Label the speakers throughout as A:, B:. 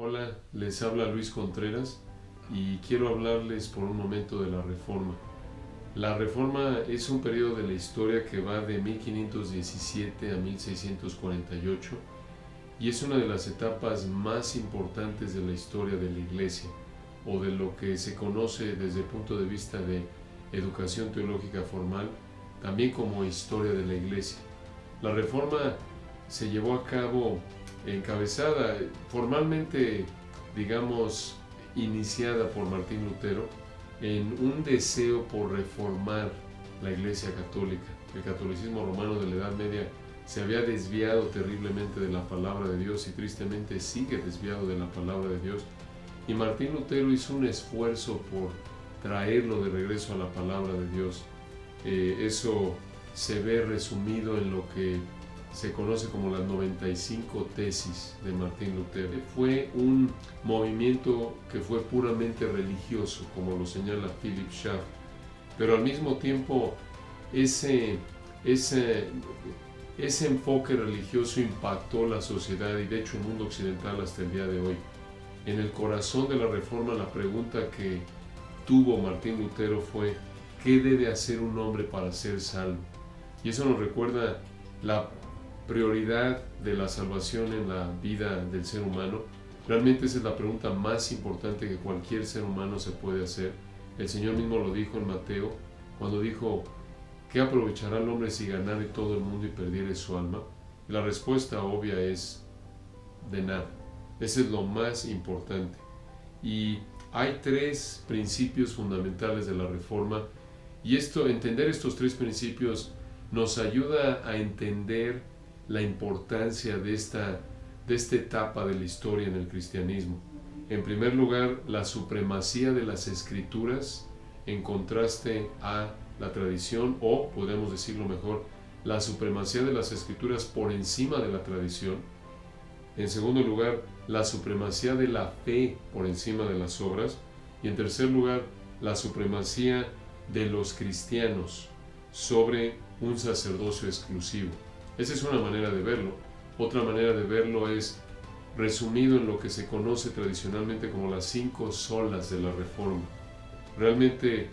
A: Hola, les habla Luis Contreras y quiero hablarles por un momento de la Reforma. La Reforma es un periodo de la historia que va de 1517 a 1648 y es una de las etapas más importantes de la historia de la Iglesia, o de lo que se conoce desde el punto de vista de educación teológica formal, también como historia de la Iglesia. La Reforma se llevó a cabo encabezada, formalmente, digamos, iniciada por Martín Lutero, en un deseo por reformar la Iglesia Católica. El catolicismo romano de la Edad Media se había desviado terriblemente de la palabra de Dios y tristemente sigue desviado de la palabra de Dios. Y Martín Lutero hizo un esfuerzo por traerlo de regreso a la palabra de Dios. Eso se ve resumido en lo que se conoce como las 95 tesis de Martín Lutero. Fue un movimiento que fue puramente religioso, como lo señala Philip Schaff, pero al mismo tiempo ese enfoque religioso impactó la sociedad y de hecho el mundo occidental hasta el día de hoy. En el corazón de la Reforma, la pregunta que tuvo Martín Lutero fue: ¿qué debe hacer un hombre para ser salvo? Y eso nos recuerda la prioridad de la salvación en la vida del ser humano. Realmente esa es la pregunta más importante que cualquier ser humano se puede hacer. El Señor mismo lo dijo en Mateo, cuando dijo: ¿qué aprovechará el hombre si ganare todo el mundo y perdiere su alma? Y la respuesta obvia es: de nada. Ese es lo más importante. Y hay tres principios fundamentales de la Reforma, y entender estos tres principios nos ayuda a entender la importancia de esta etapa de la historia en el cristianismo. En primer lugar, la supremacía de las Escrituras en contraste a la tradición, o podemos decirlo mejor, la supremacía de las Escrituras por encima de la tradición. En segundo lugar, la supremacía de la fe por encima de las obras. Y en tercer lugar, la supremacía de los cristianos sobre un sacerdocio exclusivo. Esa es una manera de verlo. Otra manera de verlo es resumido en lo que se conoce tradicionalmente como las 5 solas de la Reforma. Realmente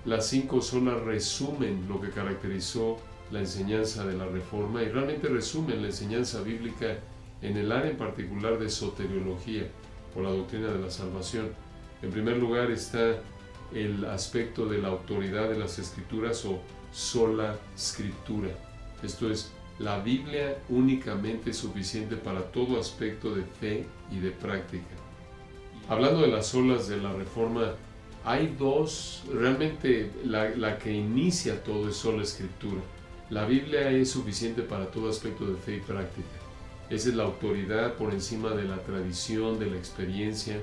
A: las 5 solas resumen lo que caracterizó la enseñanza de la Reforma y realmente resumen la enseñanza bíblica en el área en particular de soteriología, o la doctrina de la salvación. En primer lugar está el aspecto de la autoridad de las Escrituras, o sola Scriptura. Esto es, la Biblia únicamente es suficiente para todo aspecto de fe y de práctica. Hablando de las solas de la Reforma, hay dos, realmente la que inicia todo es sola Escritura. La Biblia es suficiente para todo aspecto de fe y práctica. Esa es la autoridad por encima de la tradición, de la experiencia,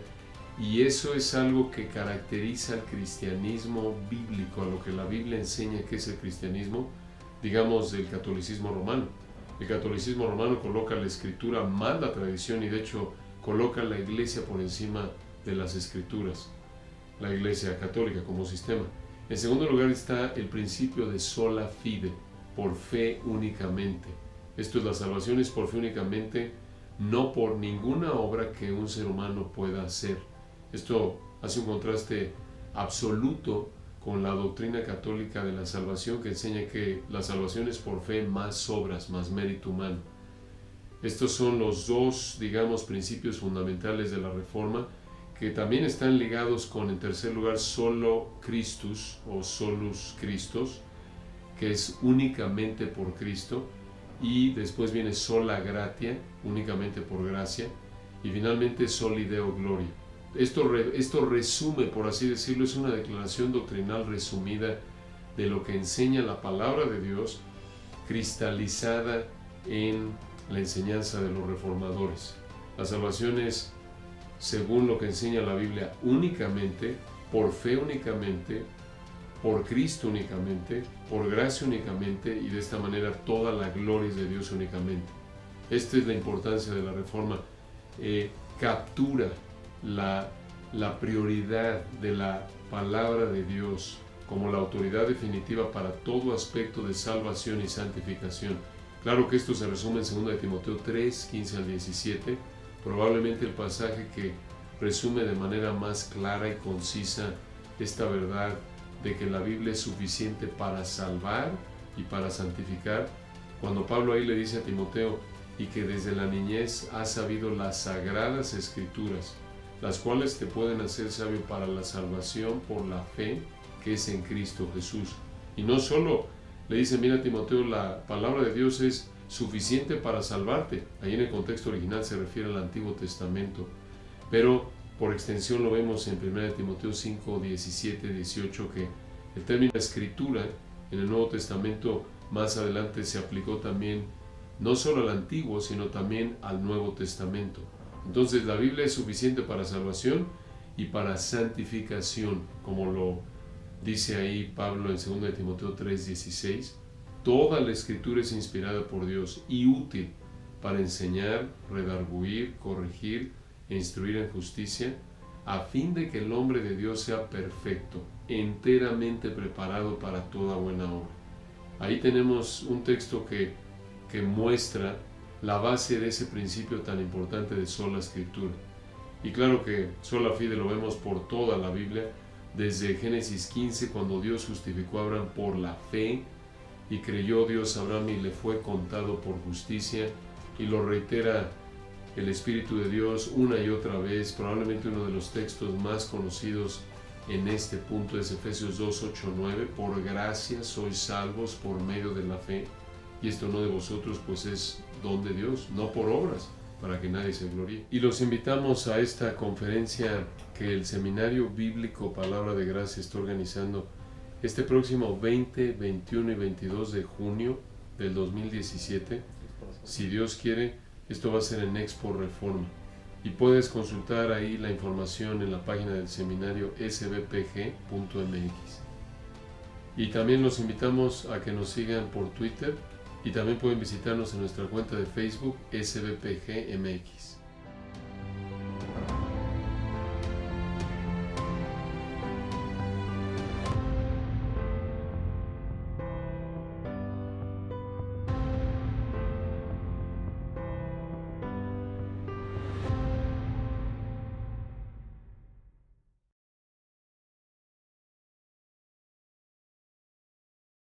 A: y eso es algo que caracteriza al cristianismo bíblico, a lo que la Biblia enseña que es el cristianismo, digamos, del catolicismo romano. El catolicismo romano coloca la Escritura más la tradición y de hecho coloca la Iglesia por encima de las Escrituras, la Iglesia católica como sistema. En segundo lugar está el principio de sola fide, por fe únicamente. Esto es, la salvación es por fe únicamente, no por ninguna obra que un ser humano pueda hacer. Esto hace un contraste absoluto con la doctrina católica de la salvación, que enseña que la salvación es por fe más obras, más mérito humano. Estos son los dos, digamos, principios fundamentales de la Reforma, que también están ligados con, en tercer lugar, solo Christus o solus Christus, que es únicamente por Cristo, y después viene sola gratia, únicamente por gracia, y finalmente soli Deo gloria. Esto resume, por así decirlo, es una declaración doctrinal resumida de lo que enseña la palabra de Dios, cristalizada en la enseñanza de los reformadores. La salvación es, según lo que enseña la Biblia, únicamente, por fe únicamente, por Cristo únicamente, por gracia únicamente, y de esta manera toda la gloria es de Dios únicamente. Esta es la importancia de la Reforma. Captura la prioridad de la palabra de Dios como la autoridad definitiva para todo aspecto de salvación y santificación. Claro que esto se resume en 2 Timoteo 3, 15 al 17, probablemente el pasaje que resume de manera más clara y concisa esta verdad de que la Biblia es suficiente para salvar y para santificar, cuando Pablo ahí le dice a Timoteo, y que desde la niñez has sabido las sagradas escrituras, las cuales te pueden hacer sabio para la salvación por la fe que es en Cristo Jesús. Y no solo le dice, mira Timoteo, la palabra de Dios es suficiente para salvarte. Ahí en el contexto original se refiere al Antiguo Testamento, pero por extensión lo vemos en 1 Timoteo 5, 17, 18, que el término escritura en el Nuevo Testamento más adelante se aplicó también no solo al Antiguo, sino también al Nuevo Testamento. Entonces la Biblia es suficiente para salvación y para santificación, como lo dice ahí Pablo en 2 Timoteo 3, 16. Toda la Escritura es inspirada por Dios y útil para enseñar, redarguir, corregir e instruir en justicia, a fin de que el hombre de Dios sea perfecto, enteramente preparado para toda buena obra. Ahí tenemos un texto que muestra la base de ese principio tan importante de sola escritura. Y claro que sola fide lo vemos por toda la Biblia, desde Génesis 15, cuando Dios justificó a Abraham por la fe, y creyó Dios a Abraham y le fue contado por justicia, y lo reitera el Espíritu de Dios una y otra vez. Probablemente uno de los textos más conocidos en este punto es Efesios 2, 8, 9, por gracia sois salvos por medio de la fe, y esto no de vosotros, pues es don de Dios, no por obras, para que nadie se gloríe. Y los invitamos a esta conferencia que el Seminario Bíblico Palabra de Gracia está organizando este próximo 20, 21 y 22 de junio del 2017. Si Dios quiere, esto va a ser en Expo Reforma. Y puedes consultar ahí la información en la página del seminario sbpg.mx. Y también los invitamos a que nos sigan por Twitter, y también pueden visitarnos en nuestra cuenta de Facebook SBPGMX.